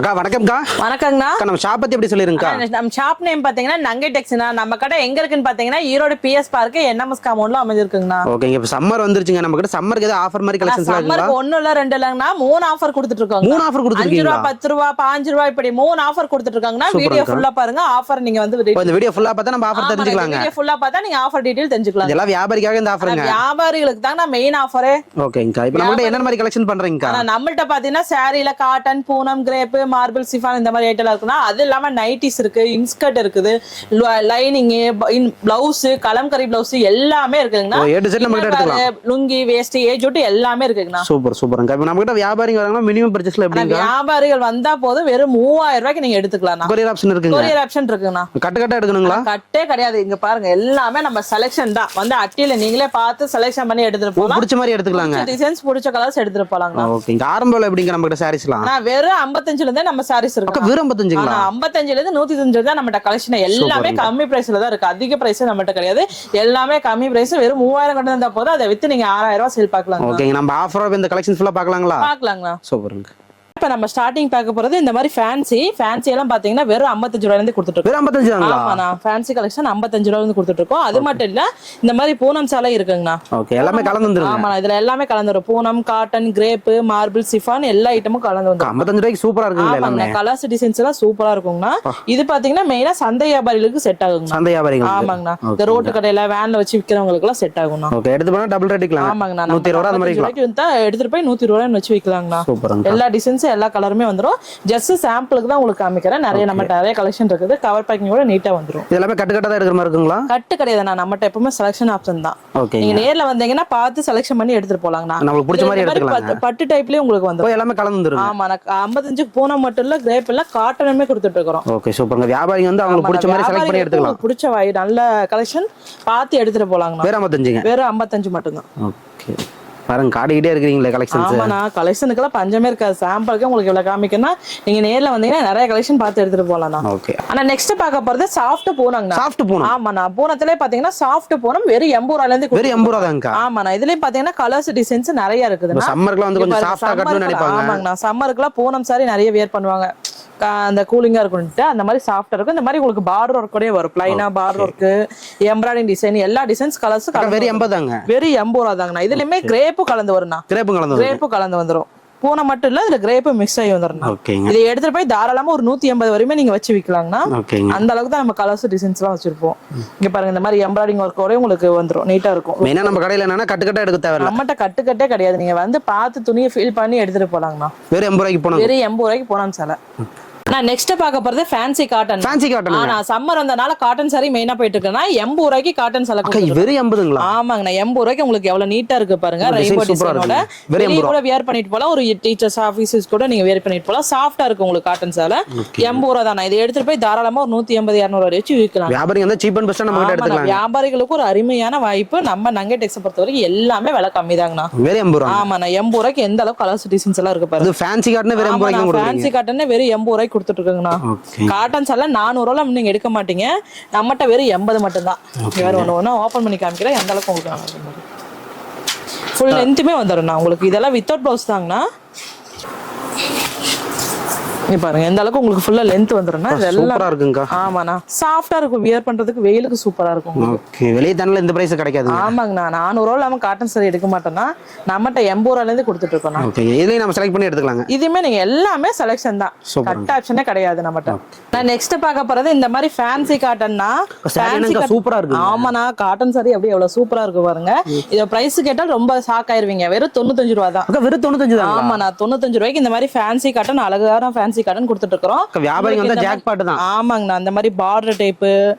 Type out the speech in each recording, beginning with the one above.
அக்கா வணக்கம்க்கா. வணக்கங்கண்ணா. நம்ம ஷாப் பத்தி எப்படி சொல்லிருங்கக்கா? நம்ம ஷாப் நேம் பாத்தீங்கன்னா நங்கை டெக்ஸ்னா. நம்ம கடை எங்க இருக்குன்னு பாத்தீங்கன்னா ஈரோடு பிஎஸ் பார்க் என்எம்எஸ் காம்பவுண்ட்ல அமைஞ்சிருக்குங்கண்ணா. ஓகேங்க. இப்ப சம்மர் வந்துருச்சுங்க. நம்ம கிட்ட சம்மருக்கு ஏதாவது ஆஃபர் மாதிரி கலெக்ஷன்ஸ் இருக்குங்களா? சம்மருக்கு 1 இல்ல 2 இல்லங்கண்ணா, 3 ஆஃபர் கொடுத்துட்டு இருக்கோம். 3 ஆஃபர் கொடுத்துருக்கீங்களா? 5 ரூபாய் 10 ரூபாய் 5 ரூபாய் இப்படி 3 ஆஃபர் கொடுத்துட்டு இருக்காங்கண்ணா. வீடியோ ஃபுல்லா பாருங்க. ஆஃபர் நீங்க வந்து இந்த வீடியோ ஃபுல்லா பார்த்தா நம்ம ஆஃபர் தெரிஞ்சுக்கலாங்க. வீடியோ ஃபுல்லா பார்த்தா நீங்க ஆஃபர் டீடைல் தெரிஞ்சுக்கலாம். இதெல்லாம் வியாபாரிக்காக இந்த ஆஃபருங்க. வியாபாரிகளுக்கு தாங்க மெயின் ஆஃபரே. ஓகேங்கக்கா. இப்போ நம்ம கிட்ட என்ன மாதிரி கலெக்ஷன் பண்றீங்கக்கா? நம்மள்ட்ட பாத்தீங்கன்னா சாரில cotton, Poonam, crepe, marble, chiffon இந்த மாதிரி ஐட்டம் இருக்குன்னா, அது இல்லாம நைட்டிஸ் இருக்கு, இன்ஸ்கர்ட் இருக்குது, லைனிங், பிளவுஸ், கலம்கரி பிளவுஸ் எல்லாமே இருக்குங்கண்ணா. லுங்கி, வேஸ்ட், ஏஜ் எல்லாமே இருக்குங்கண்ணா. சூப்பர் சூப்பர்ங்க. இப்போ நம்ம கிட்ட வியாபாரிங்க வராங்கன்னா மினிமம் பர்ச்சேஸ்ல எப்படிங்க? வியாபாரிகள் வந்தா போதும் வெறும் 3000 ரூபாய்க்கு நீங்க எடுத்துக்கலாம். கொரியர் ஆப்ஷன் இருக்குங்க. கொரியர் ஆப்ஷன் இருக்குங்கண்ணா. கட்டு எடுக்கணுங்களா? கட்டே கிடையாது. இங்க பாருங்க எல்லாமே நம்ம செலக்ஷன் தான். வந்து அட்டியில நீங்களே பார்த்து செலக்ஷன் பண்ணி எடுத்துட்டு போலாம். பிடிச்ச மாதிரி எடுத்துக்கலாங்க. டிசைன்ஸ் பிடிச்ச கலர்ஸ் எடுத்துட்டு போலாங்க. ஓகேங்க. ஆரம்பத்துல எப்படிங்க நம்ம கிட்ட சாரீஸ்லாம்? வெறும் 55ல இருந்தே நம்ம சாரீஸ் இருக்கு. வெறும் 55ங்களா? 55ல இருந்து 195 தான் நம்மட்ட கலெக்ஷன். எல்லாமே கம்மி பிரைஸ்ல தான் இருக்கு. அதிக பிரைஸ் நம்மட்ட கிடையாது. எல்லாமே கம்மி பிரைஸ். வெறும் 3000 கட்டு இருந்தா போதும். அதை வித்து நீங்க 6000 ரூபாய் சேல் பார்க்கலாம். ஓகேங்க. நம்ம ஆஃபர் இந்த கலெக்ஷன்ஸ் ஃபுல்லா பார்க்கலாங்களா? பார்க்கலாங்களா. சூப்பருங்க. இப்ப நம்ம ஸ்டார்டிங் பார்க்க போறது இந்த மாதிரி ஃபேன்சி எல்லாம் பாத்தீங்கன்னா வெறும் 55 ரூபாயில இருந்து கொடுத்துட்டு இருக்கோம். வெறும் 55 தாங்களா? ஆமாண்ணா. ஃபேன்சி கலெக்ஷன் 55 ரூபாயில இருந்து கொடுத்துட்டு இருக்கோம். அது மட்டும் இல்ல இந்த மாதிரி பூனம் சாலை இருக்குங்கண்ணா. ஓகே. எல்லாமே கலந்து வந்துரும். ஆமாண்ணா. இதுல எல்லாமே கலந்து வரும். Poonam, cotton, crepe, marble, chiffon எல்லா ஐட்டமும் கலந்து வந்துரும். 55 ரூபாய்க்கு சூப்பரா இருக்குங்க. எல்லாமே கலர்ஸ் டிசைன்ஸ் எல்லாம் சூப்பரா இருக்குங்கண்ணா. இது பாத்தீங்கன்னா மெயினா சந்தை வியாபாரிகளுக்கு செட் ஆகுங்க. சந்தை வியாபாரிகள். ஆமாங்கண்ணா. இந்த ரோட்டு கடையில வேன்ல வச்சு விக்கிறவங்களுக்கு எல்லாம் செட் ஆகும்ண்ணா. ஓகே. எடுத்து போனா டபுள் ரேட் விக்கலாம். ஆமாங்கண்ணா. 120 ரூபாய் அந்த மாதிரி எடுத்துட்டு போய் 120 ரூபாய் வச்சு விக்கலாங்கண்ணா. சூப்பருங்க. எல்லா டிசைன்ஸ் எல்லா கலருமே வந்துரும். ஜஸ்ட் சாம்பிளுக்கு தான் உங்களுக்கு காமிக்கிறேன். நிறைய கலெக்ஷன் இருக்குது. கவர் பேக்கிங் கூட நீட்டா வந்துரும். இதெல்லாம் கட்டு தான் எடுக்கிற மாதிரி இருக்குங்களா? கட்டு கிடையாது. நம்மட்ட எப்பவுமே செலக்ஷன் ஆப்ஷன் தான். நீங்க நேர்ல வந்தீங்கன்னா பார்த்து செலக்ஷன் பண்ணி எடுத்துட்டு போலாங்கண்ணா. நமக்கு பிடிச்ச மாதிரி எடுத்துக்கலாம். பட்டு டைப்லயே உங்களுக்கு வந்துரும். எல்லாமே கலந்து வந்துரும். ஆமா. 55 பூனை மட்டும் இல்ல, கிரேப் இல்ல, காட்டனுமே கொடுத்துட்டு இருக்கோம். ஓகே. சூப்பர்ங்க. வியாபாரிங்க வந்து அவங்களுக்கு பிடிச்ச மாதிரி செலக்ட் பண்ணி எடுத்துக்கலாம். பிடிச்ச நல்ல கலெக்ஷன் பார்த்து எடுத்துட்டு போலாங்கண்ணா. வேற 55ங்க. வேற 55 மட்டும் தான். ஓகே. பாருங்க காடிக்கிட்டே இருக்கீங்களே கலெக்ஷன்ஸ். ஆமாண்ணா. கலெக்ஷனுக்குலாம் பஞ்சமே இருக்காது. சாம்பிளுக்கு உங்களுக்கு இவ்வளவு காமிக்கணும். நீங்க நேர்ல வந்தீங்கன்னா நிறைய கலெக்ஷன் பார்த்து எடுத்துட்டு போலாம்ண்ணா. ஓகே. ஆனா நெக்ஸ்ட் பார்க்க போறது சாஃப்ட் பூனங்கண்ணா. சாஃப்ட் பூனம். ஆமாண்ணா. பூனத்திலே பாத்தீங்கன்னா சாஃப்ட் பூனம் வெறும் 80 ரூபாயில இருந்து. வெறும் 80 ரூபாய் தான்க்கா. ஆமாண்ணா. இதுலயும் பாத்தீங்கன்னா கலர்ஸ் டிசைன்ஸ் நிறைய இருக்குதுண்ணா. சம்மர்க்குலாம் வந்து கொஞ்சம் சாஃப்ட்டா கட்டணும்னு நினைப்பாங்க. ஆமாங்கண்ணா. சம்மருக்குலாம் பூனம் சாரி நிறைய வேர் பண்ணுவாங்க. அந்த கூலிங்கா இருக்கும்ட்டு அந்த மாதிரி சாஃப்டா இருக்கும். இந்த மாதிரி உங்களுக்கு பார்டர் ஒர்க் கூட வரும். பிளைனா பார்டர் ஒர்க், எம்ப்ராய்டிங் டிசைன் எல்லா டிசைன்ஸ் கலர்ஸ் வெறும் 80 தாங்க. வெறும் 80 ரூபாய் தாங்கண்ணா. இதுலயுமே கிரேப்பு கலந்து வரும்ண்ணா. கிரேப்பு கலந்து வந்துரும். பூனை மட்டும் இல்ல, இதுல கிரேப்பு மிக்ஸ் ஆகி வந்துரும். இதை எடுத்துட்டு போய் தாராளமா ஒரு 180 வரையுமே நீங்க வச்சு விக்கலாங்கண்ணா. அந்த அளவுக்கு தான் நம்ம கலர்ஸ் டிசைன்ஸ் எல்லாம் வச்சிருப்போம். இங்க பாருங்க இந்த மாதிரி எம்ப்ராய்டிங் ஒர்க்கோட உங்களுக்கு வந்துரும். நீட்டா இருக்கும். மெயினா நம்ம கடையில என்னன்னா கட்டு எடுக்க தேவையில்ல. நம்மகிட்ட கட்டே கிடையாது. நீங்க வந்து பார்த்து துணியை ஃபீல் பண்ணி எடுத்துட்டு போலாங்கண்ணா. வெறும் 80 ரூபாய்க்கு போனா. வெறும் 80 ரூபாய்க்கு போனான்னு சார். நான் நெக்ஸ்ட் பார்க்க போறது ஃபேன்சி காட்டன். Fancy cotton. நான் சம்மர் வந்தனால காட்டன் சாரி மெயினா போயிட்டு இருக்கேன்னா 80 ரூபாய்க்கு காட்டன் செலக்ட். வெறும் 80ங்களா? ஆமாங்கண்ணா. 80 ரூபாய்க்கு உங்களுக்கு எவ்வளவு நீட்டா இருக்கு பாருங்க. ரெயின்போ டிசைனோட வெளிய கூட வியர் பண்ணிட்டு போலாம். ஒரு டீச்சர்ஸ் ஆபீசஸ் கூட நீங்க வியர் பண்ணிட்டு போலாம். சாஃப்ட்டா இருக்கு உங்களுக்கு காட்டன் சேலை. 80 ரூபாய் தான். இதை எடுத்துட்டு போய் தாராளமா ஒரு 180 200 ரூபாய் வச்சு விக்கலாம். வியாபாரிங்க வந்து சீப் அண்ட் பெஸ்டா நம்ம கிட்ட எடுத்துக்கலாம். வியாபாரிகளுக்கு ஒரு அருமையான வாய்ப்பு. நம்ம நங்கை டெக்ஸ் பொறுத்தவரைக்கும் எல்லாமே விலை கம்மி தாங்கண்ணா. வெறும் 80 ரூபாய். ஆமாண்ணா. 80 ரூபாய்க்கு எந்த அளவுக்கு கலர்ஸ் டிசைன்ஸ் எல்லாம் இருக்கு பாருங்க. ஃபேன்சி காட்டன் வெறும் 80 ரூபாய்க்கு கொடுக்குறீங்க. ஃபேன்சி காட்டன் வெறும் 80 ரூபாய்க்கு கொடுத்துட்டு இருக்காங்கண்ணா. காட்டன்ஸ் எல்லாம் 400 ரூபாய் நீங்க எடுக்க மாட்டீங்க. நம்மகிட்ட வெறும் 80 மட்டும் தான். வேற ஒண்ணு ஓபன் பண்ணி காமிக்கிறேன். எந்த அளவுக்கு உங்களுக்கு ஃபுல் லென்த்துமே வந்துடும் உங்களுக்கு. இதெல்லாம் வித்தவுட் ப்ளவுஸ் தாங்கண்ணா. பாருங்க எந்த அளவுக்கு உங்களுக்கு ஃபுல்லா லென்த் வந்துரும். சூப்பரா இருக்குங்க. ஆமாண்ணா. சாஃப்ட்டா இருக்கும். வியர் பண்றதுக்கு வெயிலுக்கு சூப்பரா இருக்கும். ஓகே. வெளிய தனல இந்த பிரைஸ் கிடைக்காது. ஆமாங்கண்ணா. 400 ரூபாய் நம்ம காட்டன் சாரி எடுக்க மாட்டோம்னா நம்மகிட்ட 80 ரூபாயில இருந்து கொடுத்துட்டு இருக்கோம். ஓகே. இதுலயே நம்ம செலக்ட் பண்ணி எடுத்துக்கலாங்க. இதுமே நீங்க எல்லாமே செலக்ஷன் தான். கட் ஆப்ஷனே கிடையாது நம்மகிட்ட. நான் நெக்ஸ்ட் பார்க்க போறது இந்த மாதிரி ஃபேன்சி காட்டன்னா. ஃபேன்சி சூப்பரா இருக்கு. ஆமாண்ணா. காட்டன் சாரி அப்படியே எவ்வளவு சூப்பரா இருக்கு பாருங்க. இத பிரைஸ் கேட்டால் ரொம்ப ஷாக் ஆயிருவீங்க. வெறும் 95 ரூபாய் தான். வெறும் 95 தான். ஆமாண்ணா. 95 ரூபாய்க்கு இந்த மாதிரி ஃபேன்சி காட்டன் அழகான ஃபேன்சி காட்டன் கொடுத்துட்டு இருக்கோம். வியாபாரிங்க வந்து ஜாக்பாட் தான். ஆமாங்கண்ணா. அந்த மாதிரி பார்டர் டைப்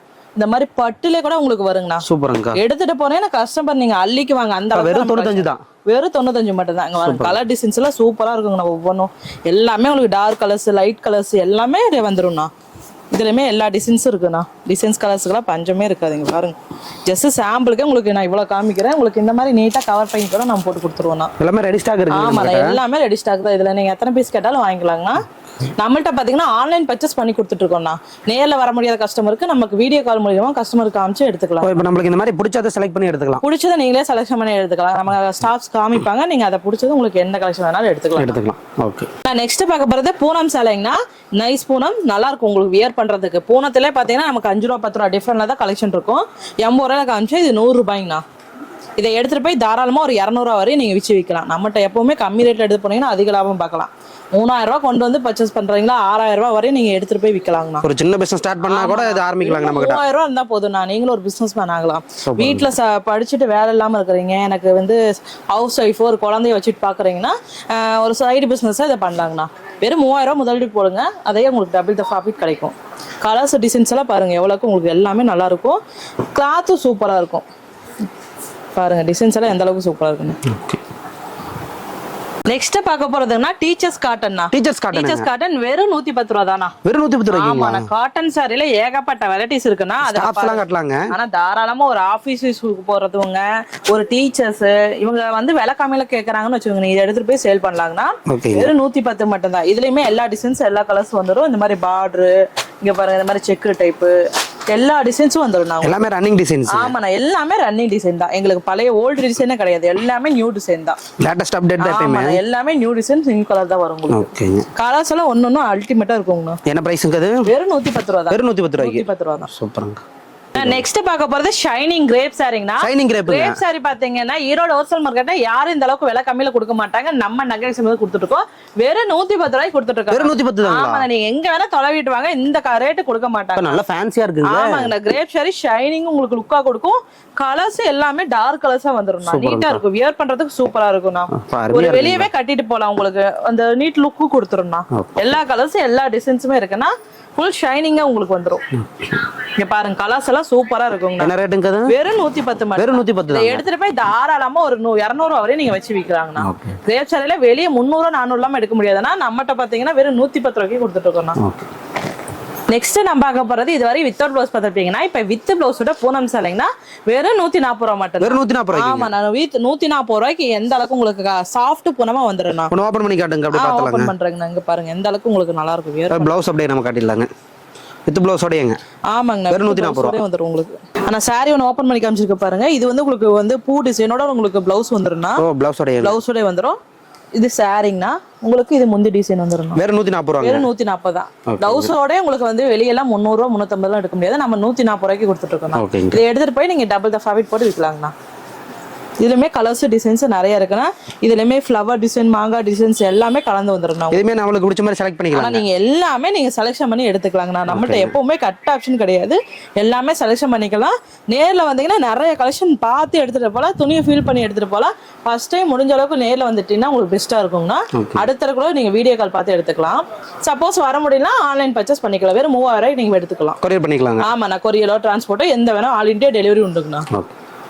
இந்த மாதிரி பட்டுல கூட உங்களுக்கு வருங்கண்ணா. சூப்பர்ங்க. எடுத்துட்டு போனேன்னா கஸ்டமர் நீங்க அள்ளிக்கு வாங்க. அந்த வெறும் 95 தான். வெறும் 95 மட்டும் தான். கலர் டிசைன்ஸ் எல்லாம் சூப்பரா இருக்குங்கண்ணா. ஒவ்வொன்றும் எல்லாமே உங்களுக்கு டார்க் கலர்ஸ், லைட் கலர்ஸ் எல்லாமே வந்துரும்ண்ணா. இதுலயுமே எல்லா டிசைன்ஸும் இருக்குண்ணா. டிசைன்ஸ் கலர்ஸ்க்குலாம் பஞ்சமே இருக்காதுங்க. பாருங்க ஜஸ்ட் சாம்பிளுக்கு உங்களுக்கு நான் இவ்வளவு காமிக்கிறேன். உங்களுக்கு இந்த மாதிரி நீட்டா கவர் பண்ணி கூட நம்ம போட்டு கொடுத்துருவோம்ண்ணா. எல்லாமே ரெடி ஸ்டாக் இருக்கு. ஆமாண்ணா. எல்லாமே ரெடி ஸ்டாக் தான். இதுல நீங்க எத்தனை பீஸ் கேட்டாலும் வாங்கிக்கலாங்கண்ணா. நம்மள்ட்ட பாத்தீங்கன்னா ஆன்லைன் பர்ச்சேஸ் பண்ணி கொடுத்துட்டு இருக்கோம்ண்ணா. நேர்ல வர முடியாத கஸ்டமருக்கு நமக்கு வீடியோ கால் மூலியமா கஸ்டமருக்கு காமிச்சு எடுத்துக்கலாம். இப்போ நம்மளுக்கு இந்த மாதிரி பிடிச்சதை செலக்ட் பண்ணி எடுத்துக்கலாம். பிடிச்சதை நீங்களே செலக்ஷன் பண்ணி எடுத்துக்கலாம். நம்ம ஸ்டாஃப்ஸ் காமிப்பாங்க, நீங்க அதை பிடிச்சது உங்களுக்கு என்ன கலெக்ஷன் வேணாலும் எடுத்துக்கலாம். ஓகே. நான் நெக்ஸ்ட் பார்க்க போறது பூனம் சேலைங்கண்ணா. நைஸ் பூனம், நல்லா இருக்கும் உங்களுக்கு வியர் பண்றதுக்கு. பூனத்திலே பாத்தீங்கன்னா நமக்கு 5 ரூபா 10 ரூபா டிஃபரெண்ட்ல தான் கலெக்ஷன் இருக்கும். 80 ரூபாய் காமிச்சு இது 100 ரூபாய்ங்கண்ணா. இதை எடுத்துட்டு போய் தாராளமா ஒரு 200 ரூபா வரையும் நீங்க விச்சு விற்கலாம். நம்மகிட்ட எப்பவுமே கம்மி ரேட்ல எடுத்து போனீங்கன்னா அதிக லாபம் பார்க்கலாம். 3000 ரூபாய் கொண்டு வந்து பர்ச்சேஸ் பண்றீங்களா 6000 ரூபாய் வரையும் நீங்க எடுத்துட்டு போய் விற்கலாங்கண்ணா. ஒரு சின்ன பிசினஸ் ஸ்டார்ட் பண்ணா கூட இது ஆரம்பிக்கலாம். நமக்கு 3000 ரூபாய் இருந்தா போதும், நீங்களும் ஒரு பிசினஸ் மேன் ஆகலாம். வீட்டுல படிச்சுட்டு வேலை இல்லாம இருக்கிறீங்க, எனக்கு வந்து ஹவுஸ் ஒய்ஃப் ஒரு குழந்தைய வச்சுட்டு பாக்குறீங்கன்னா ஒரு சைடு பிசினஸா இதை பண்ணலாங்கண்ணா. வெறும் 3000 ரூபாய் முதலீடு போடுங்க, அதே உங்களுக்கு டபுள் த ப்ராஃபிட் கிடைக்கும். கலர்ஸ் டிசைன்ஸ் எல்லாம் பாருங்க எவ்வளவுக்கு உங்களுக்கு எல்லாமே நல்லா இருக்கும். கிளாத்தும் சூப்பரா இருக்கும். பாருங்க டிசைன்ஸ் எல்லாம் எந்த அளவுக்கு சூப்பரா இருக்குன்னு. நெக்ஸ்ட் பார்க்க போறதுன்னா டீச்சர்ஸ் காட்டன்னா. டீச்சர்ஸ் காட்டன் வெறும் 110 ரூபா தானா. வெறும் 110 ரூபாய்க்கு. ஆமா, காட்டன் சாரில ஏகப்பட்ட வெரைட்டிஸ் இருக்குன்னா அது ஸ்டாஃப்ஸ்லாம் கட்டலாங்க. ஆனா தாராளமா ஒரு ஆபீஸ் யூஸ்க்கு போறதுவங்க, ஒரு டீச்சர்ஸ் இவங்க வந்து விலை கம்மியில கேக்குறாங்கன்னு வச்சுக்கோங்க, நீங்க எடுத்துட்டு போய் சேல் பண்ணலாங்கன்னா வெறும் 110 மட்டும் தான். இதுலயுமே எல்லா டிசைன்ஸ் எல்லா கலர்ஸ் வந்துடும். இந்த மாதிரி பார்டர், இங்க பாருங்க இந்த மாதிரி செக் டைப் எல்லா டிசைன்ஸும் வந்துடும். எல்லாமே ரன்னிங் டிசைன்ஸ். ஆமாண்ணா, எல்லாமே ரன்னிங் டிசைன் தான். எங்களுக்கு பழைய ஓல்டு டிசைனே கிடையாது, எல்லாமே நியூ டிசைன் தான். லேட்டஸ்ட் அப்டேட் தான். எல்லாமே நியூ டிசைன், நியூ கலர் தான் வரும் உங்களுக்கு. ஓகேங்க. கலர்ஸ் எல்லாம் ஒன்னொன்னு அல்டிமேட்டா இருக்குங்கண்ணா. என்ன பிரைஸ்ங்க அது? வெறும் 110 ரூபா தான். வெறும் 110 ரூபாய்க்கு. 110 ரூபா தான். சூப்பர்ங்க. நெக்ஸ்ட் பார்க்க போறது ஷைனிங் கிரேப் சாரிங்கண்ணா. ஷைனிங் கிரேப் சாரி பாத்தீங்கன்னா ஈரோடு ஹோல்சேல் மார்க்கெட்ல யாரும் இந்த அளவுக்கு விலை கம்மியில கொடுக்க மாட்டாங்க. நம்ம நகைஸ் கொடுத்துட்டு இருக்கோம். வெறும் 110 ரூபாய்க்கு கொடுத்துட்டு இருக்கோம். வெறும் 110 தான். ஆமா, நீங்க எங்க வேணா தொலைவிட்டு வாங்க, இந்த ரேட்டு கொடுக்க மாட்டாங்க. நல்ல ஃபேன்சியா இருக்குங்க. ஆமாங்க, கிரேப் சாரி ஷைனிங் உங்களுக்கு லுக்கா கொடுக்கும். கலர்ஸ் எல்லாமே டார்க் கலர்ஸா வந்துரும். நீட்டா இருக்கும், வியர் பண்றதுக்கு சூப்பரா இருக்கும்ண்ணா. ஒரு வெளியவே கட்டிட்டு போலாம், உங்களுக்கு அந்த நீட் லுக்கு கொடுத்துரும்ண்ணா. எல்லா கலர்ஸும் எல்லா டிசைன்ஸுமே இருக்குன்னா ஃபுல் ஷைனிங்கா உங்களுக்கு வந்துரும். இங்க பாருங்க கலர்ஸ் எல்லாம் சூப்பரா இருக்குங்க. என்ன ரேட்டுங்க அது? வெறும் 110 மட்டும். வெறும் 110 தான். எடுத்துட்டு போய் தாராளமா ஒரு 200 வரை நீங்க வச்சு விக்கறாங்கண்ணா. கிரேப் சாரில வெளிய 300 400 எல்லாம் எடுக்க முடியாதுன்னா நம்மட்ட பாத்தீங்கன்னா வெறும் 110 ரூபாய்க்கு கொடுத்துட்டு இருக்கோம்ண்ணா. நெக்ஸ்ட் நம்ம பார்க்க போறது இதுவரை வித்தவுட் ப்ளவுஸ் பார்த்திருப்பீங்கன்னா, இப்ப வித் ப்ளவுஸோட பூனம் சேலைங்கன்னா வெறும் 140 ரூபாய் மட்டும். வெறும் 140 ரூபாய். ஆமா, நான் 140 ரூபாய்க்கு எந்த அளவுக்கு உங்களுக்கு சாஃப்ட் பூனமா வந்துரும்ண்ணா. ஓபன் பண்ணி காட்டுங்க, அப்படியே பார்த்தலாம். ஓபன் பண்றேங்க, இங்க பாருங்க எந்த அளவுக்கு உங்களுக்கு நல்லா இருக்கும். வியர் ப்ளவுஸ் அப்படியே நம்ம காட்டிடலாங்க. வித் ப்ளவுஸோடங்க. ஆமாங்க, வெறும் 140 ரூபாய் வந்துரும் உங்களுக்கு. ஆனா சாரி ஒன்னு ஓபன் பண்ணி காமிச்சிருக்க பாருங்க. இது வந்து உங்களுக்கு வந்து பூ டிசைனோட உங்களுக்கு ப்ளவுஸ் வந்துரும்னா. ஓ, ப்ளவுஸோட வந்துரும். இது சாரிங்கனா உங்களுக்கு இது முந்தி டிசைன் வந்துரும். வெறும் 140 ரூபாய். வெறும் 140 தான். ப்ளவுஸோட உங்களுக்கு வந்து வெளியெல்லாம் 300 ரூபாய் 350 எல்லாம் எடுக்க முடியாது. நம்ம 140 ரூபாய்க்கு கொடுத்துட்டு இருக்கோம். இதை எடுத்துட்டு போய் நீங்க டபுள் த ப்ராஃபிட் போட்டு விக்கலாங்கண்ணா. இதுலயுமே கலர்ஸ் டிசைன்ஸ் நிறைய இருக்குன்னா, இதுலயுமே ஃப்ளவர் டிசைன், மாங்காய் டிசைன்ஸ் எல்லாமே கலந்து வந்துரும். இதுமே நம்மளுக்கு பிடிச்ச மாதிரி செலக்ட் பண்ணிக்கலாம். நீங்க எல்லாமே நீங்க செலக்ஷன் பண்ணி எடுத்துக்கலாங்கண்ணா. நம்மள்ட்ட எப்பவுமே கட் ஆப்ஷன் கிடையாது, எல்லாமே செலக்ஷன் பண்ணிக்கலாம். நேர்ல வந்தீங்கன்னா நிறைய கலெக்ஷன் பார்த்து எடுத்துட்டு போலாம், துணியை ஃபீல் பண்ணி எடுத்துட்டு போலாம். ஃபர்ஸ்ட் டைம் முடிஞ்ச அளவுக்கு நேர்ல வந்துட்டீங்கன்னா உங்களுக்கு பெஸ்ட்டா இருக்கும்னா, அடுத்த கூட நீங்க வீடியோ கால் பார்த்து எடுத்துக்கலாம். சப்போஸ் வர முடியல ஆன்லைன் பர்ச்சேஸ் பண்ணிக்கலாம். வெறும் 3000 ரூபாய்க்கு நீங்க எடுத்துக்கலாம். கொரியர் பண்ணிக்கலாம். ஆமா, நான் கொரியரோ டிரான்ஸ்போர்ட்டோ எந்த வேணா ஆல் இந்தியா டெலிவரி உண்டுங்கண்ணா.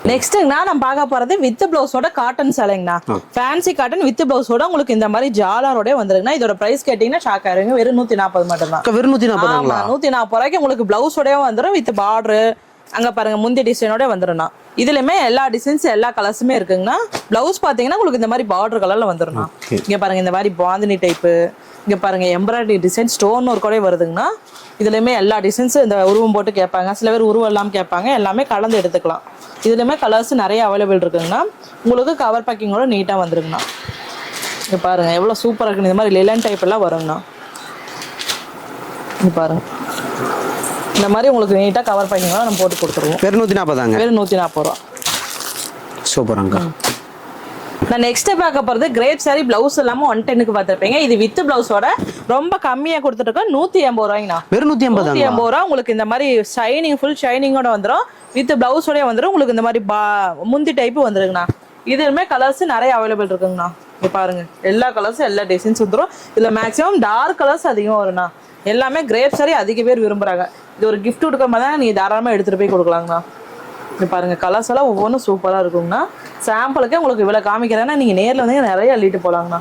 நெக்ஸ்ட்ங்கண்ணா நம்ம பார்க்க போறது வித் பிளவுஸோட காட்டன் சேலைங்கண்ணா. ஃபேன்சி காட்டன் வித் பிளவுஸோட உங்களுக்கு இந்த மாதிரி ஜாலரோட வந்துருங்கண்ணா. இதோட பிரைஸ் கேட்டீங்கன்னா ஷாக் ஆயிருங்க. வெறும் 140 மட்டும் தான். வெறும் 140. 140 ரூபாய்க்கு உங்களுக்கு பிளவுஸோடய வந்துடும். வித் பார்டர் அங்க பாருங்க முந்தி டிசைனோட வந்துரும்ண்ணா. இதுலயுமே எல்லா டிசைன்ஸ் எல்லா கலர்ஸுமே இருக்குங்கண்ணா. பிளவுஸ் பாத்தீங்கன்னா உங்களுக்கு இந்த மாதிரி பார்டர் கலர்ல வந்துரும்ண்ணா. இங்க பாருங்க இந்த மாதிரி பாந்தினி டைப்பு, இங்க பாருங்க எம்ப்ராய்டரி டிசைன் ஸ்டோன் ஒர்க் கூட வருதுங்கண்ணா. இதுலயுமே எல்லா டிசைன்ஸும் இந்த உருவம் போட்டு கேட்பாங்க, சில பேர் உருவம் எல்லாம் கேட்பாங்க. எல்லாமே கலந்து எடுத்துக்கலாம். இதுலயுமே கலர்ஸ் நிறைய அவைலபிள் இருக்குங்கண்ணா. உங்களுக்கு கவர் பேக்கிங்கோட நீட்டா வந்துருங்கண்ணா. இங்க பாருங்க எவ்வளவு சூப்பரா இருக்கு. இந்த மாதிரி லிலன் டைப் எல்லாம் வருங்கண்ணா. இங்க பாருங்க இந்த மாதிரி உங்களுக்கு நீட்டா கவர் பேக்கிங்கோட நம்ம போட்டு கொடுத்துருவோம். வெறும் 140 தாங்க. வெறும் 140 ரூபா. சூப்பராங்க. நான் நெக்ஸ்ட் பார்க்க போறது கிரேப் சாரி பிளவுஸ் எல்லாமே 110க்கு பார்த்திருப்பீங்க. இது வித் பிளவுஸோட ரொம்ப கம்மியா கொடுத்துட்டு இருக்கோம். 180 ரூபாய்ங்கண்ணா. வெறும் 180 ரூபா. உங்களுக்கு இந்த மாதிரி ஷைனிங் ஃபுல் ஷைனிங்கோட வந்துடும். வித் பிளவுஸோட வந்துடும். உங்களுக்கு இந்த மாதிரி முந்தி டைப் வந்துருங்கண்ணா. இதுலயுமே கலர்ஸ் நிறைய அவைலபிள் இருக்குங்கண்ணா. இங்க பாருங்க எல்லா கலர்ஸும் எல்லா டிசைன்ஸ் வந்துடும். இதுல மேக்ஸிமம் டார்க் கலர்ஸ் அதிகம் வரும்ண்ணா. எல்லாமே கிரேப் சாரி அதிக பேர் விரும்புறாங்க. இது ஒரு கிஃப்ட் கொடுக்குற மாதிரி தான் நீங்க தாராளமா எடுத்துட்டு போய் கொடுக்கலாங்கண்ணா. இங்க பாருங்க கலர்ஸ் எல்லாம் ஒவ்வொன்றும் சூப்பரா இருக்குங்கண்ணா. சாம்பிளுக்கே உங்களுக்கு இவ்வளவு காமிக்கிறேன்னா நீங்க நேர்ல வந்து நிறைய அள்ளிட்டு போலாங்கண்ணா.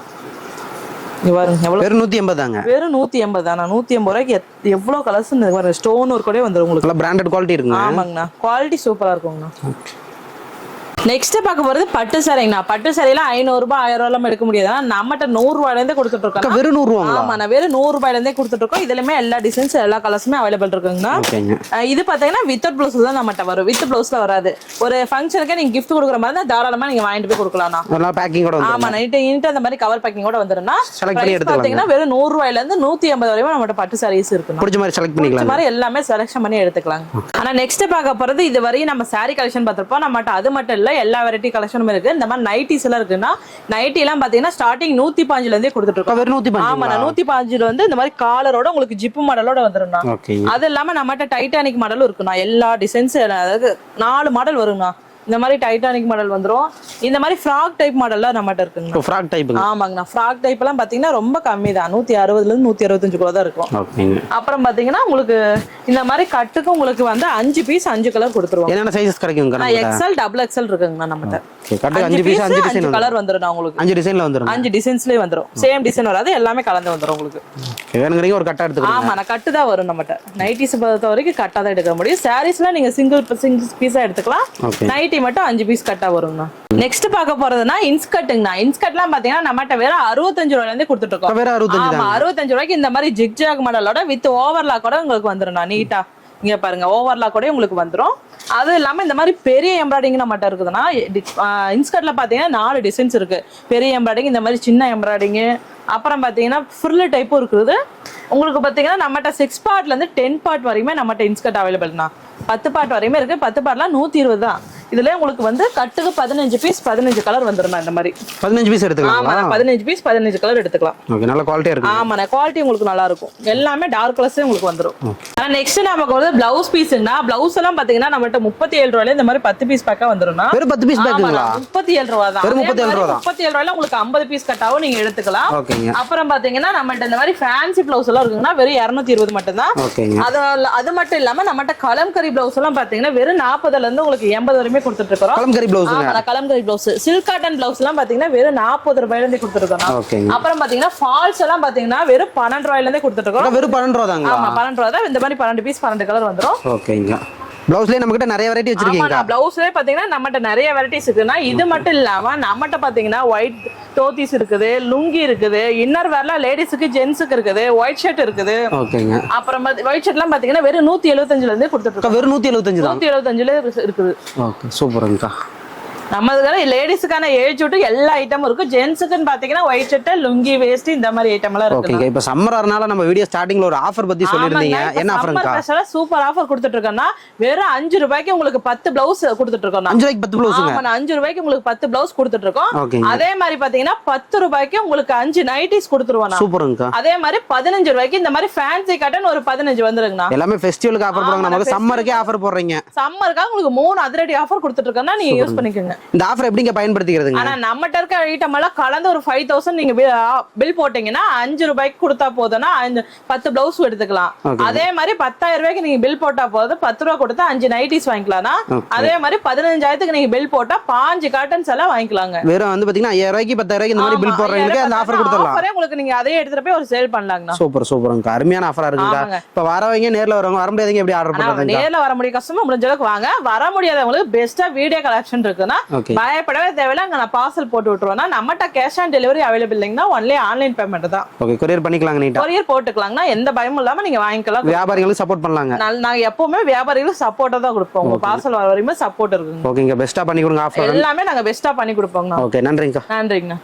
இங்க பாருங்க எவ்வளவு. வெறும் 180 தாங்க. வெறும் 180 தானா. 180 ரூபாய்க்கு எவ்வளவு கலர்ஸ் பாருங்க. ஸ்டோன் ஒர்க் கூட வந்துரும் உங்களுக்கு. பிராண்டட் குவாலிட்டி இருக்குங்க. ஆமாங்கண்ணா, குவாலிட்டி சூப்பரா இருக்குங்கண்ணா. நெக்ஸ்ட் பார்க்க போறது பட்டு சாரிங்கண்ணா. பட்டு சாரியில 500 ரூபாய் 1000 ரூபாய் எடுக்க முடியாது. நம்மகிட்ட 100 ரூபாயில இருந்தே கொடுத்துட்டு இருக்கோம். வெறும் 100 ரூபாய்? ஆமா, நான் வெறும் 100 ரூபாயில இருந்தே கொடுத்துட்டு இருக்கோம். இதுலயுமே எல்லா டிசைன்ஸ் எல்லா கலர்ஸுமே அவைலபிள் இருக்குங்கண்ணா. இது பாத்தீங்கன்னா வித்தவுட் பிளவுஸ் தான் நம்மகிட்ட வரும், வித் பிளவுஸ்ல வராது. ஒரு ஃபங்க்ஷனுக்கு நீங்க கிஃப்ட் கொடுக்குற மாதிரி தான் தாராளமா நீங்க வாங்கிட்டு போய் கொடுக்கலாம். பேக்கிங்கோட ஆமா, நைட் அந்த மாதிரி கவர் பேக்கிங்கோட வந்துருன்னா பாத்தீங்கன்னா வெறும் 100 ரூபாயில இருந்து 150 வரைக்கும் நம்மகிட்ட பட்டு சாரீஸ் இருக்கு. பிடிச்ச மாதிரி செலக்ட் பண்ணிக்கலாம், மாதிரி எல்லாமே செலக்ஷன் பண்ணி எடுத்துக்கலாம். ஆனா நெக்ஸ்ட் பார்க்க போறது இது வரையும் நம்ம சாரி கலெக்ஷன் பார்த்திருப்போம். நம்மகிட்ட அது மட்டும் இல்ல, எல்லா வெரைட்டி கலெக்ஷனும் இருக்கு. இந்த மாதிரி நைட்டிஸ் எல்லாம் இருக்குன்னா நைட்டி எல்லாம் பாத்தீங்கன்னா ஸ்டார்டிங் 105 ல இருந்தே கொடுத்துட்டு இருக்கோம். ஆமா, 105 வந்து இந்த மாதிரி காலரோட உங்களுக்கு ஜிப் மாடலோட வந்துரும். அது இல்லாம நம்மகிட்ட டைட்டானிக் மாடலும் இருக்குண்ணா. எல்லா டிசைன்ஸ், அதாவது 4 மாடல் வருங்கண்ணா. இந்த மாதிரி டைட்டானிக் மாடல் வந்துரும். இந்த மாதிரி ஃப்ராக் டைப் மாடல்லாம் நம்மகிட்ட இருக்குங்க. Frock type? ஆமாங்கண்ணா. ஃப்ராக் டைப் எல்லாம் பாத்தீங்கன்னா ரொம்ப கம்மி தான், 160 ல இருந்து 165 கூட தான் இருக்கும். அப்புறம் பாத்தீங்கன்னா உங்களுக்கு இந்த மாதிரி கட்டுக்கு உங்களுக்கு வந்து 5 பீஸ் 5 கலர் கொடுத்துருவோம். என்னென்ன சைஸஸ் கிடைக்குங்க? எக்ஸ்எல் டபுள் எக்ஸ்எல் இருக்குங்கண்ணா நம்மகிட்ட. கட்டுக்கு 5 பீஸ் 5 டிசைன் கலர் வந்துரும் உங்களுக்கு. 5 டிசைன்ல வந்துரும். 5 டிசைன்ஸ்லயே வந்துரும். சேம் டிசைன் வராது, எல்லாமே கலந்து வந்துரும் உங்களுக்கு. வேணுங்கறீங்க ஒரு கட்டா எடுத்துக்கலாம். ஆமா, நான் கட்டு தான் வரும் நம்மகிட்ட. நைட்டிஸ் பொறுத்த வரைக்கும் கட்டா தான் எடுக்க முடியும். சாரீஸ்ல நீங்க சிங்கிள் பீஸா எடுத்துக்கலாம். நைட்டி மட்டும் 5 பீஸ் கட்டா வரும்ண்ணா. நெக்ஸ்ட் பார்க்க போறதுன்னா இன்ஸ்கர்ட்டுங்கண்ணா. இன்ஸ்கர்ட்லாம் பாத்தீங்கன்னா நம்மகிட்ட வெறும் 65 ரூபாயில இருந்து கொடுத்துட்டு இருக்கோம். ஆமா, 65 ரூபாய்க்கு இந்த மாதிரி ஜிக்ஜாக் மாடலோட வித் ஓவர்லாக் கூட உங்களுக்கு வந்துரும். நீட்டா இங்க பாருங்க, ஓவர்லாக் கூட உங்களுக்கு வந்துரும். அது இல்லாம இந்த மாதிரி பெரிய எம்ப்ராய்டிங் நம்மகிட்ட இருக்குதுன்னா இன்ஸ்கர்ட்ல பாத்தீங்கன்னா 4 டிசைன்ஸ் இருக்கு. பெரிய எம்ப்ராய்டிங், இந்த மாதிரி சின்ன எம்ப்ராய்டிங், அப்புறம் பாத்தீங்கன்னா ஃப்ரில் டைப்பும் இருக்குது. உங்களுக்கு பாத்தீங்கன்னா நம்மகிட்ட 6 பார்ட்ல இருந்து 10 பார்ட் வரையுமே நம்மகிட்ட இன்ஸ்கர்ட் அவைலபிள்னா. 10 பார்ட் வரையுமே இருக்கு. 10 பார்ட்லாம் 120 தான். இதுல உங்களுக்கு வந்து கட்டுக்கு 15 பீஸ் 15 கலர் வந்துரும். இந்த மாதிரி 15 பீஸ் எடுத்துக்கலாம். ஆமா, 15 பீஸ் 15 கலர் எடுத்துக்கலாம். ஓகே, நல்ல குவாலிட்டியா இருக்கு. ஆமா, குவாலிட்டி உங்களுக்கு நல்லா இருக்கும். எல்லாமே டார்க் கலர்ஸே உங்களுக்கு வந்துரும். ஆனா நெக்ஸ்ட் நமக்கு வந்து ப்ளவுஸ் பீஸ்னா, ப்ளவுஸ் எல்லாம் பாத்தீங்கன்னா நம்மகிட்ட 37 ரூபாயில இந்த மாதிரி 10 பீஸ் பேக்கா வந்துரும்னா. வெறும் 10 பீஸ் பேக்குங்களா? 37 ரூபாய் தான். வெறும் 37 ரூபாய் தான். 37 ரூபாயில உங்களுக்கு 50 பீஸ் கட்டாவும் நீங்க எடுத்துக்கலாம். ஓகேங்க. அப்புறம் பாத்தீங்கன்னா நம்மகிட்ட இந்த மாதிரி ஃபேன்சி ப்ளவுஸ் எல்லாம் இருக்குன்னா வெறும் 220 மட்டும் தான். ஓகேங்க. அது மட்டும் இல்லாம நம்மகிட்ட கலம்கரி ப்ளவுஸ் எல்லாம் பாத்தீங்கன்னா வெறும் 40ல இருந்து உங்களுக்கு 80 வரைக்கும் கொடுத்துட்டு இருக்கோம். கலம்கரி ப்ளவுஸ். ஆமா, kalamkari blouse. Silk cotton blouse எல்லாம் பாத்தீங்கன்னா வெறும் 40 ரூபாயில இருந்து கொடுத்துட்டு இருக்கோம். ஓகேங்க. அப்புறம் பாத்தீங்கன்னா ஃபால்ஸ் எல்லாம் பாத்தீங்கன்னா வெறும் 12 ரூபாயில இருந்து கொடுத்துட்டு இருக்கோம். வெறும் 12 ரூபாய் தாங்க. ஆமா, 12 ரூபாய் தான். இந்த மாதிரி 12 பீஸ் 12 கலர் வந்துரும். ஓகேங்க. ப்ளவுஸ்லயே நம்மகிட்ட நிறைய வெரைட்டி வச்சிருக்கீங்க. ஆமா, ப்ளவுஸ்லயே பாத்தீங்கன்னா நம்மகிட்ட நிறைய வெரைட்டிஸ் இருக்குன்னா, இது மட்டும் இல்லாம நம்மகிட்ட பாத்தீங்கன்னா ஒயிட் டோத்திஸ் இருக்குது, லுங்கி இருக்குது, இன்னர் வேர்ல லேடிஸ்க்கு ஜென்ட்ஸ்க்கு இருக்குது, ஒயிட் ஷர்ட் இருக்குது. ஓகேங்க. அப்புறம் ஒயிட் ஷர்ட்லாம் பாத்தீங்கன்னா வெறும் 175ல இருந்து கொடுத்துட்டு இருக்கோம். வெறும் 175 தான். 175ல இருக்குது. ஓகே, சூப்பர்ங்கக்கா. நம்மதுக்கான லேடிஸ்க்கான ஏஜ் விட்டு எல்லா ஐட்டமும் இருக்கு. ஜென்ட்ஸ்க்குன்னு பாத்தீங்கன்னா ஒயிட் ஷர்ட், லுங்கி, வேஸ்ட் இந்த மாதிரி ஐட்டம் எல்லாம் இருக்கு. ஓகே, இப்போ சம்மர் வரனால நம்ம வீடியோ ஸ்டார்டிங்ல ஒரு ஆஃபர் பத்தி சொல்லிருந்தீங்க. என்ன ஆஃபர்ங்கா? ஸ்பெஷலா சூப்பர் ஆஃபர் கொடுத்துட்டு இருக்கோம்னா வெறும் 5 ரூபாய்க்கு உங்களுக்கு 10 ப்ளவுஸ் கொடுத்துட்டு இருக்கோம். 5 ரூபாய்க்கு 10 ப்ளவுஸ். ஆமா, 5 ரூபாய்க்கு உங்களுக்கு 10 ப்ளவுஸ் கொடுத்துட்டு இருக்கோம். அதே மாதிரி பாத்தீங்கன்னா 10 ரூபாய்க்கு உங்களுக்கு 5 நைட்டிஸ் கொடுத்துருவோம். சூப்பர்ங்கா. அதே மாதிரி 15 ரூபாய்க்கு இந்த மாதிரி ஃபேன்சி காட்டன் ஒரு 15 வந்துருங்கண்ணா. எல்லாமே ஃபெஸ்டிவலுக்கு ஆஃபர் போடுறாங்க. நமக்கு சம்மருக்கு ஆஃபர் போடுறீங்க. சம்மருக்கு உங்களுக்கு 3 அதிரடி ஆஃபர் கொடுத்துட்டு இருக்கோம்னா நீங்க யூஸ் பண்ணிக்கோங்க. இந்த ஆஃபர் எப்படிங்க பயன்படுத்திக்கிறதுங்க? ஆனா நம்மட்ட இருக்க ஐட்டம் எல்லாம் கலந்து ஒரு 5000 நீங்க பில் போட்டீங்கன்னா 5 ரூபாய்க்கு கொடுத்தா போதும்னா 10 பிளவுஸ் எடுத்துக்கலாம். அதே மாதிரி 10000 ரூபாய்க்கு நீங்க பில் போட்டா போதும் 10 ரூபாய் கொடுத்தா 5 நைட்டிஸ் வாங்கிக்கலாம். அதே மாதிரி 15000க்கு நீங்க பில் போட்டா 5 காட்டன்ஸ் எல்லாம் வாங்கிக்கலாங்க. வெறும் வந்து பாத்தீங்கன்னா 5000 ரூபாய்க்கு 10000 ரூபாய்க்கு இந்த மாதிரி பில் போடுறவங்களுக்கு அந்த ஆஃபர் கொடுத்துடலாம். ஆஃபரே உங்களுக்கு நீங்க அதே எடுத்துட்டு போய் ஒரு சேல் பண்ணலாம்ங்க. சூப்பர் சூப்பர்ங்க. அருமையான ஆஃபரா இருக்குங்க. இப்ப வரவங்க நேர்ல வரவங்க வர முடியாதவங்க எப்படி ஆர்டர் பண்றாங்க? நேர்ல வர முடிய கஸ்டமர் முடிஞ்ச அளவுக்கு வாங்க. வர முடியாதவங்களுக்கு பெஸ்டா வீடியோ கலெக்ஷன் இருக்குன்னா பயப்படவே தேவையில்ல. அங்க நான் பார்சல் போட்டு விட்டுருவோம்னா நம்மகிட்ட கேஷ் ஆன் டெலிவரி அவைலபிள் இல்லைங்கன்னா ஒன்லி ஆன்லைன் பேமெண்ட் தான். ஓகே, கொரியர் பண்ணிக்கலாங்க. நீட்டா கொரியர் போட்டுக்கலாம்னா எந்த பயமும் இல்லாம நீங்க வாங்கிக்கலாம். வியாபாரிகளுக்கு சப்போர்ட் பண்ணலாங்க. நாங்க எப்பவுமே வியாபாரிகளுக்கு சப்போர்ட்டா தான் கொடுப்போம். உங்க பார்சல் வர வரைக்கும் சப்போர்ட் இருக்குங்க. ஓகேங்க, பெஸ்டா பண்ணி கொடுங்க. ஆஃபர் எல்லாமே நாங்க பெஸ்டா பண்ணி கொடுப்போங்க. ஓகே, நன்றிங்க. நன்றிங்க.